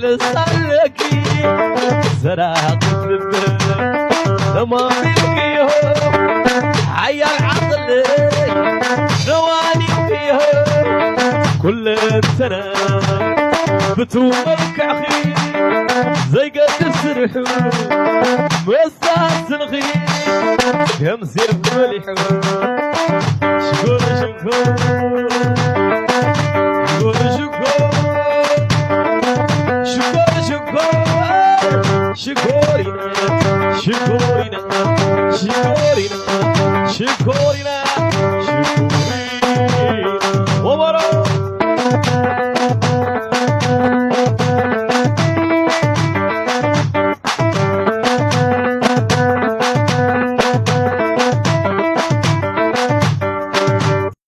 يلسالك زراعة تلبك لما فيك عيال عضل رواني فيها كل سنة بتومك أخي زي قد السرح مساس الخي كم سير مليح شكور شكور شكور شكور شكور شكور شكورنا شكورنا شكورنا